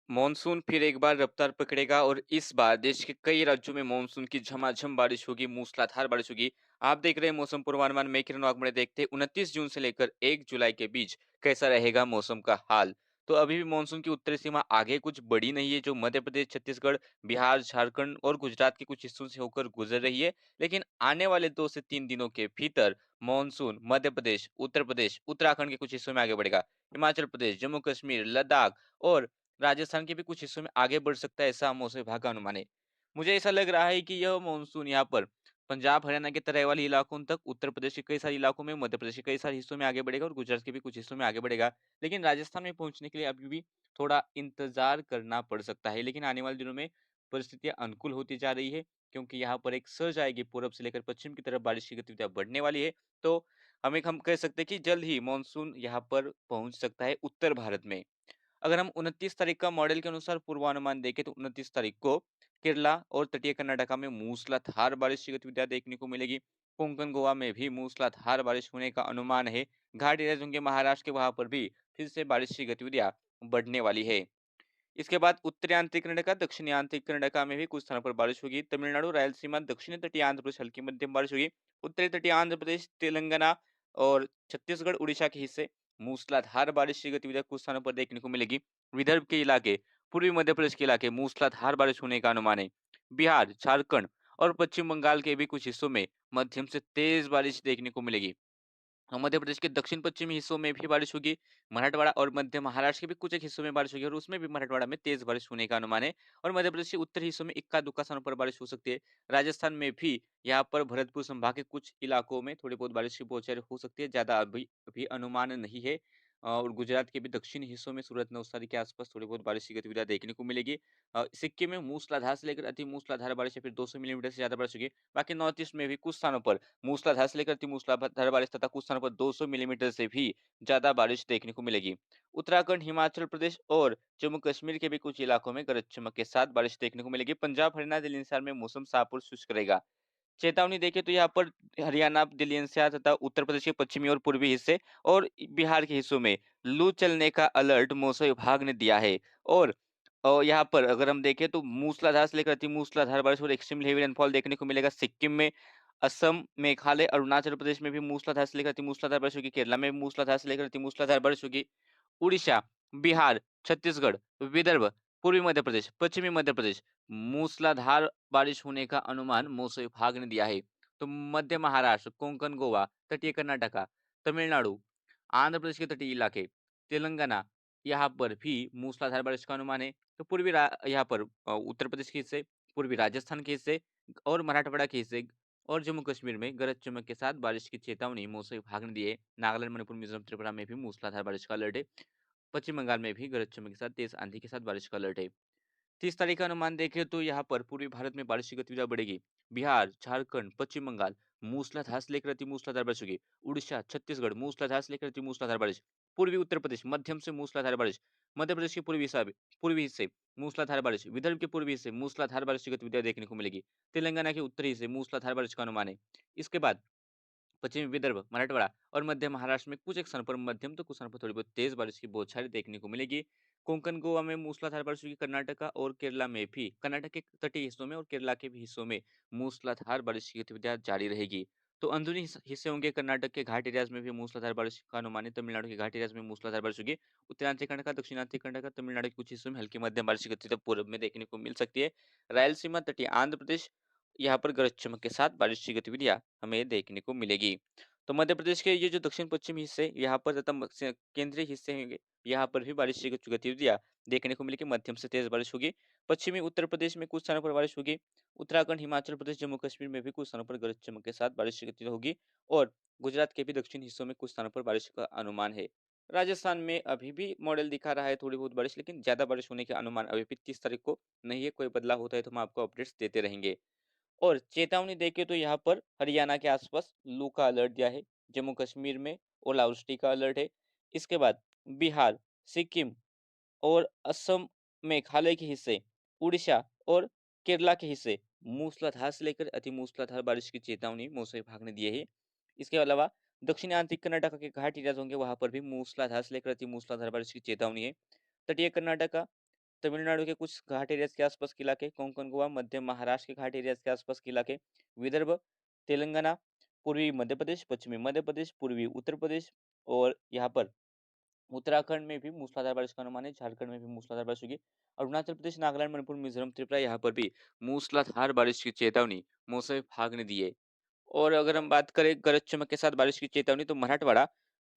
Monsoon फिर एक बार रफ्तार पकड़ेगा और इस बार देश के कई राज्यों में मॉनसून की झमाझम बारिश होगी, मूसलाधार बारिश होगी। आप देख रहे हैं मौसम पूर्वानुमान, मैं किरण वाघमोड़े। देखते हैं 29 जून से लेकर 1 जुलाई के बीच कैसा रहेगा मौसम का हाल। तो अभी भी मॉनसून की उत्तरी सीमा आगे कुछ बड़ी नहीं है, जो मध्य प्रदेश, छत्तीसगढ़, बिहार, झारखंड और गुजरात के कुछ हिस्सों से होकर गुजर रही है। लेकिन आने वाले 2 से 3 दिनों के भीतर मॉनसून मध्य प्रदेश, उत्तर प्रदेश, उत्तराखंड के कुछ हिस्सों में आगे बढ़ेगा। हिमाचल प्रदेश, जम्मू कश्मीर, लद्दाख और राजस्थान के भी कुछ हिस्सों में आगे बढ़ सकता है, ऐसा मौसम विभाग का अनुमान है। मुझे ऐसा लग रहा है कि यह मानसून यहाँ पर पंजाब, हरियाणा के तराई वाले इलाकों तक, उत्तर प्रदेश के कई सारे इलाकों में, मध्य प्रदेश के कई सारे हिस्सों में आगे बढ़ेगा और गुजरात के भी कुछ हिस्सों में आगे बढ़ेगा। लेकिन राजस्थान में पहुंचने के लिए अभी भी थोड़ा इंतजार करना पड़ सकता है। लेकिन आने वाले दिनों में परिस्थितियां अनुकूल होती जा रही है, क्योंकि यहाँ पर एक सर्ज आएगी पूरब से लेकर पश्चिम की तरफ, बारिश की गतिविधियां बढ़ने वाली है। तो हम कह सकते हैं कि जल्द ही मानसून यहाँ पर पहुंच सकता है उत्तर भारत में। अगर हम 29 तारीख का मॉडल के अनुसार पूर्वानुमान देखें तो 29 तारीख को केरला और तटीय कर्नाटका में मूसलाधार बारिश की गतिविधियां देखने को मिलेगी। कोंकण गोवा में भी मूसलाधार बारिश होने का अनुमान है। घाटी राज्यों के महाराष्ट्र के वहां पर भी फिर से बारिश की गतिविधियां बढ़ने वाली है। इसके बाद उत्तरी आंतरिक कर्नाटका, दक्षिणी आंतरिक कर्नाटका में भी कुछ स्थानों पर बारिश होगी। तमिलनाडु, रायलसीमा, दक्षिणी तटीय आंध्र प्रदेश हल्की मध्यम बारिश होगी। उत्तरी तटीय आंध्र प्रदेश, तेलंगाना और छत्तीसगढ़, उड़ीसा के हिस्से मूसलाधार बारिश की गतिविधियां कुछ स्थानों पर देखने को मिलेगी। विदर्भ के इलाके, पूर्वी मध्य प्रदेश के इलाके मूसलाधार बारिश होने का अनुमान है। बिहार, झारखंड और पश्चिम बंगाल के भी कुछ हिस्सों में मध्यम से तेज बारिश देखने को मिलेगी। मध्य प्रदेश के दक्षिण पश्चिमी हिस्सों में भी बारिश होगी। मराठवाड़ा और मध्य महाराष्ट्र के भी कुछ एक हिस्सों में बारिश होगी और उसमें भी मराठवाड़ा में तेज बारिश होने का अनुमान है। और मध्य प्रदेश के उत्तरी हिस्सों में इक्का दुक्का स्थानों पर बारिश हो सकती है। राजस्थान में भी यहाँ पर भरतपुर संभाग के कुछ इलाकों में थोड़ी बहुत बारिश की बौछारें हो सकती है, ज्यादा अभी अभी अनुमान नहीं है। और गुजरात के भी दक्षिणी हिस्सों में सूरत, नवसारी के आसपास थोड़ी बहुत बारिश की गतिविधियां देखने को मिलेगी। सिक्किम में मूसलाधार से लेकर अति मूसलाधार बारिश या फिर 200 मिलीमीटर से ज्यादा बारिश होगी। बाकी नॉर्थ ईस्ट में भी कुछ स्थानों पर मूसलाधार से लेकर अति मूसलाधार बारिश तथा कुछ स्थानों पर 200 मिलीमीटर से भी ज्यादा बारिश देखने को मिलेगी। उत्तराखंड, हिमाचल प्रदेश और जम्मू कश्मीर के भी कुछ इलाकों में गरज चमक के साथ बारिश देखने को मिलेगी। पंजाब, हरियाणा, दिल्ली एनसीआर में मौसम साफ और शुष्क रहेगा। चेतावनी देखें तो यहाँ पर हरियाणा, दिल्ली एनसीआर तथा उत्तर प्रदेश के पश्चिमी और पूर्वी हिस्से और बिहार के हिस्सों में लू चलने का अलर्ट मौसम विभाग ने दिया है। और यहाँ पर अगर हम देखें तो मूसलाधार से लेकर अति मूसलाधार बारिश और एक्सट्रीम हेवी रेनफॉल देखने को मिलेगा सिक्किम में। असम, मेघालय, अरुणाचल प्रदेश में भी मूसलाधार से लेकर अति मूसलाधार बारिश होगी। केरला में भी मूसलाधार से लेकर अति मूसलाधार बारिश होगी। उड़ीसा, बिहार, छत्तीसगढ़, विदर्भ, पूर्वी मध्य प्रदेश, पश्चिमी मध्य प्रदेश मूसलाधार बारिश होने का अनुमान मौसम विभाग ने दिया है। तो मध्य महाराष्ट्र, कोंकण, गोवा, तटीय कर्नाटका, तमिलनाडु, आंध्र प्रदेश के तटीय इलाके, तेलंगाना, यहाँ पर भी मूसलाधार बारिश का अनुमान है। तो यहाँ पर उत्तर प्रदेश के हिस्से, पूर्वी राजस्थान के हिस्से और मराठवाड़ा के हिस्से और जम्मू कश्मीर में गरज चमक के साथ बारिश की चेतावनी मौसम विभाग ने दी है। नागालैंड, मणिपुर, मिजोरम, त्रिपुरा में भी मूसलाधार बारिश का अलर्ट है। पश्चिम बंगाल में भी गरज चमक के साथ तेज आंधी के साथ बारिश का अलर्ट है। 30 तारीख का अनुमान देखें तो यहाँ पर पूर्वी भारत में बारिश की गतिविधियां बढ़ेगी। बिहार, झारखंड, पश्चिम बंगाल मूसलाधार से लेकर अति मूसलाधार बारिश होगी। उड़ीसा, छत्तीसगढ़ मूसलाधार से लेकर अति मूसलाधार बारिश। पूर्वी उत्तर प्रदेश मध्यम से मूसलाधार बारिश। मध्य प्रदेश के पूर्वी हिस्से मूसलाधार बारिश। विदर्भ के पूर्वी हिस्से मूसलाधार बारिश की गतिविधियां देखने को मिलेगी। तेलंगाना के उत्तरी हिस्से मूसलाधार बारिश का अनुमान है। इसके बाद पश्चिमी विदर्भ, मराठवाड़ा और मध्य महाराष्ट्र में कुछ एक स्थानों पर मध्यम तो कुछ स्थानों पर थोड़ी बहुत तेज बारिश की बौछारें देखने को मिलेगी। कोंकण, गोवा में मूसलाधार बारिश होगी। कर्नाटका और केरला में भी, कर्नाटक के तटीय हिस्सों में और केरला के भी हिस्सों में मूसलाधार बारिश की गतिविधियां जारी रहेगी। तो अंदरूनी हिस्से होंगे कर्नाटक के घाट एरियाज में भी मूसलाधार बारिश का अनुमान है। तमिलनाडु के घाट एरियाज में मूसलाधार बारिश होगी। उत्तरांचल कर्नाटक, दक्षिणांचल कर्नाटक, तमिलनाडु के कुछ हिस्सों में हल्की मध्यम बारिश की गतिविधियां पूर्व में देखने को मिल सकती है। रायलसीमा, तटीय आंध्र प्रदेश, यहाँ पर गरज चमक के साथ बारिश की गतिविधियां हमें देखने को मिलेगी। तो मध्य प्रदेश के ये जो दक्षिण पश्चिमी हिस्से यहाँ पर तथा केंद्रीय हिस्से होंगे, यहाँ पर भी बारिश की गतिविधियां देखने को मिलेगी। मध्यम से तेज बारिश होगी। पश्चिमी उत्तर प्रदेश में कुछ स्थानों पर बारिश होगी। उत्तराखंड, हिमाचल प्रदेश, जम्मू कश्मीर में भी कुछ स्थानों पर गरज चमक के साथ बारिश की गतिविधि होगी। और गुजरात के भी दक्षिण हिस्सों में कुछ स्थानों पर बारिश का अनुमान है। राजस्थान में अभी भी मॉडल दिखा रहा है थोड़ी बहुत बारिश, लेकिन ज्यादा बारिश होने के अनुमान अभी भी 30 तारीख को नहीं है। कोई बदलाव होता है तो हम आपको अपडेट्स देते रहेंगे। और चेतावनी देखें तो यहाँ पर हरियाणा के आसपास लू का अलर्ट दिया है। जम्मू कश्मीर में ओलावृष्टि का अलर्ट है। इसके बाद बिहार, सिक्किम और असम, मेघालय के हिस्से, उड़ीसा और केरला के हिस्से मूसलाधार से लेकर अति मूसलाधार बारिश की चेतावनी मौसम विभाग ने दी है। इसके अलावा दक्षिणी आंतरिक कर्नाटक के घाट एरियाज होंगे, वहां पर भी मूसलाधार से लेकर अति मूसलाधार बारिश की चेतावनी है। तटीय कर्नाटका, तमिलनाडु के कुछ घाट एरियाज़ के आसपास के इलाके, कोंकण, गोवा, मध्य महाराष्ट्र के घाट एरियाज़ के आसपास के इलाके, विदर्भ, तेलंगाना, पूर्वी मध्य प्रदेश, पश्चिमी मध्य प्रदेश, पूर्वी उत्तर प्रदेश और यहाँ पर उत्तराखंड में भी मूसलाधार बारिश का अनुमान है, झारखंड में भी मूसलाधार बारिश होगी। अरुणाचल प्रदेश, नागालैंड, मणिपुर, मिजोरम, त्रिपुरा यहाँ पर भी मूसलाधार बारिश की चेतावनी मौसम विभाग ने दी है। और अगर हम बात करें गरज चमक के साथ बारिश की चेतावनी तो मराठवाड़ा,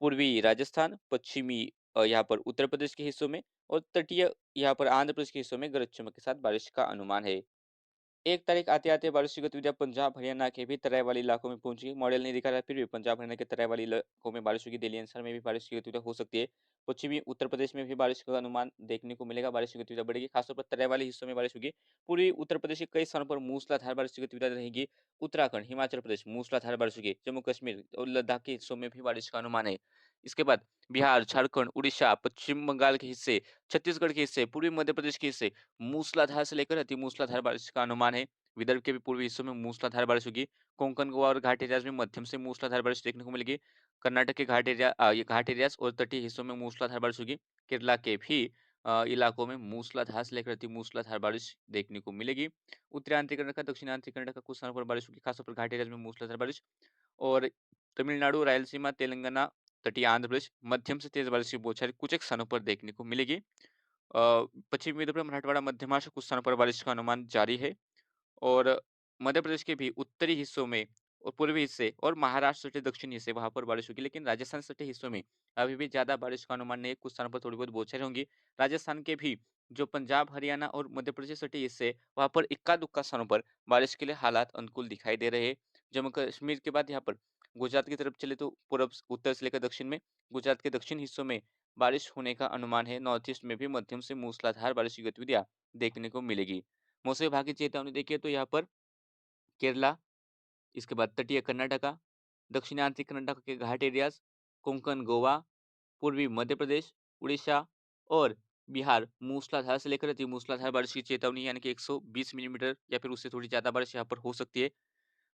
पूर्वी राजस्थान, पश्चिमी यहाँ पर उत्तर प्रदेश के हिस्सों में और तटीय यहाँ पर आंध्र प्रदेश के हिस्सों में गरज चमक के साथ बारिश का अनुमान है। 1 तारीख आते-आते बारिश की गतिविधियाँ पंजाब, हरियाणा के भी तराई वाले इलाकों में पहुँची। मॉडल नहीं दिखा रहा है, फिर भी पंजाब, हरियाणा के तराई वाले इलाकों में बारिश होगी। दिल्ली एनसीआर में भी बारिश की गतिविधियाँ हो सकती है। पश्चिमी उत्तर प्रदेश में भी बारिश का अनुमान देखने को मिलेगा। बारिश की गतिविधियाँ बढ़ेगी, खासतौर पर तराई वाले हिस्सों में बारिश होगी। पूर्वी उत्तर प्रदेश के कई स्थानों पर मूसलाधार बारिश की गतिविधियाँ रहेगी। उत्तराखंड, हिमाचल प्रदेश मूसलाधार बारिश होगी। जम्मू कश्मीर और लद्दाख के हिस्सों में भी बारिश का अनुमान है। इसके बाद बिहार, झारखंड, उड़ीसा, पश्चिम बंगाल के हिस्से, छत्तीसगढ़ के हिस्से, पूर्वी मध्य प्रदेश के हिस्से मूसलाधार से लेकर अति मूसलाधार बारिश का अनुमान है। विदर्भ के भी पूर्वी हिस्सों में मूसलाधार बारिश होगी। कोंकण, गोवा और घाट एरियाज में मध्यम से मूसलाधार बारिश देखने को मिलेगी। कर्नाटक के ये घाट एरियाज और तटीय हिस्सों में मूसलाधार बारिश होगी। केरला के भी इलाकों में मूसलाधार से लेकर अति मूसलाधार बारिश देखने को मिलेगी। उत्तरांचल कर्नाटक, दक्षिणांचल कर्नाटक का कुछ स्थानों पर बारिश होगी, खासतौर पर घाट एरियाज में मूसलाधार बारिश। और तमिलनाडु, रायलसीमा, तेलंगाना, तटीय आंध्र प्रदेश मध्यम से तेज बारिश की बौछारें कुछ एक स्थानों पर देखने को मिलेगी। पश्चिमी विदर्भ, मराठवाड़ा, मध्य महाराष्ट्र कुछ स्थानों पर बारिश का अनुमान जारी है। और मध्य प्रदेश के भी उत्तरी हिस्सों में और पूर्वी हिस्से और महाराष्ट्र सटे दक्षिणी हिस्से वहां पर बारिश होगी, लेकिन राजस्थान सटे हिस्सों में अभी भी ज्यादा बारिश का अनुमान नहीं है। कुछ स्थानों पर थोड़ी बहुत बौछारें होंगी। राजस्थान के भी जो पंजाब, हरियाणा और मध्य प्रदेश सटे हिस्से वहां पर इक्का दुक्का स्थानों पर बारिश के लिए हालात अनुकूल दिखाई दे रहे हैं। जम्मू कश्मीर के बाद यहाँ पर गुजरात की तरफ चले तो पूर्व उत्तर से लेकर दक्षिण में गुजरात के दक्षिण हिस्सों में बारिश होने का अनुमान है। नॉर्थ ईस्ट में भी मध्यम से मूसलाधार बारिश की गतिविधियां देखने को मिलेगी। मौसम विभाग की चेतावनी देखिए तो यहाँ पर केरला, इसके बाद तटीय कर्नाटका, दक्षिणांतरिक कर्नाटक के घाट एरियाज, कोंकण, गोवा, पूर्वी मध्य प्रदेश, उड़ीसा और बिहार मूसलाधार से लेकर अति मूसलाधार बारिश की चेतावनी यानी कि 120 मिलीमीटर या फिर उससे थोड़ी ज्यादा बारिश यहाँ पर हो सकती है।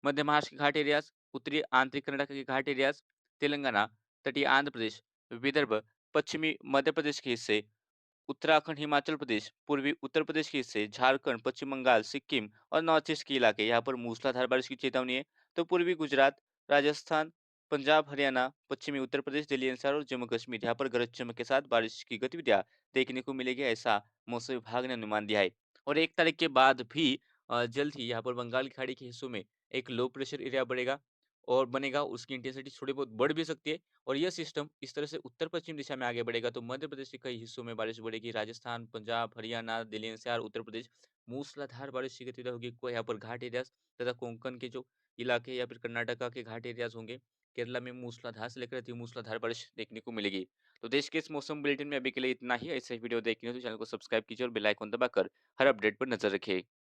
मध्य महाराष्ट्र के घाट एरियाज, उत्तरी आंतरिक कर्नाटक के घाट एरियाज, तेलंगाना, तटीय आंध्र प्रदेश, विदर्भ, पश्चिमी मध्य प्रदेश के हिस्से, उत्तराखंड, हिमाचल प्रदेश, पूर्वी उत्तर प्रदेश के हिस्से, झारखंड, पश्चिम बंगाल, सिक्किम और नॉर्थ ईस्ट के इलाके यहाँ पर मूसलाधार बारिश की चेतावनी है। तो पूर्वी गुजरात, राजस्थान, पंजाब, हरियाणा, पश्चिमी उत्तर प्रदेश, दिल्ली एनसीआर और जम्मू कश्मीर यहाँ पर गरज चमक के साथ बारिश की गतिविधियां देखने को मिलेगी, ऐसा मौसम विभाग ने अनुमान दिया है। और 1 तारीख के बाद भी जल्द ही यहाँ पर बंगाल की खाड़ी के हिस्सों में एक लो प्रेशर एरिया बढ़ेगा और बनेगा, उसकी इंटेंसिटी थोड़ी बहुत बढ़ भी सकती है। और यह सिस्टम इस तरह से उत्तर पश्चिम दिशा में आगे बढ़ेगा तो मध्य प्रदेश के कई हिस्सों में बारिश बढ़ेगी। राजस्थान, पंजाब, हरियाणा, दिल्ली एनसीआर, उत्तर प्रदेश मूसलाधार बारिश की गतिविधि होगी। कोई यहाँ पर घाट एरियाज तथा कोंकण के जो इलाके या फिर कर्नाटका के घाट एरियाज होंगे, केरला में मूसलाधार से लेकर अति मूसलाधार बारिश देखने को मिलेगी। तो देश के इस मौसम बुलेटिन में अभी के लिए इतना ही। ऐसे ही वीडियो देखने हो तो चैनल को सब्सक्राइब कीजिए और बेल आइकन दबाकर हर अपडेट पर नजर रखिए।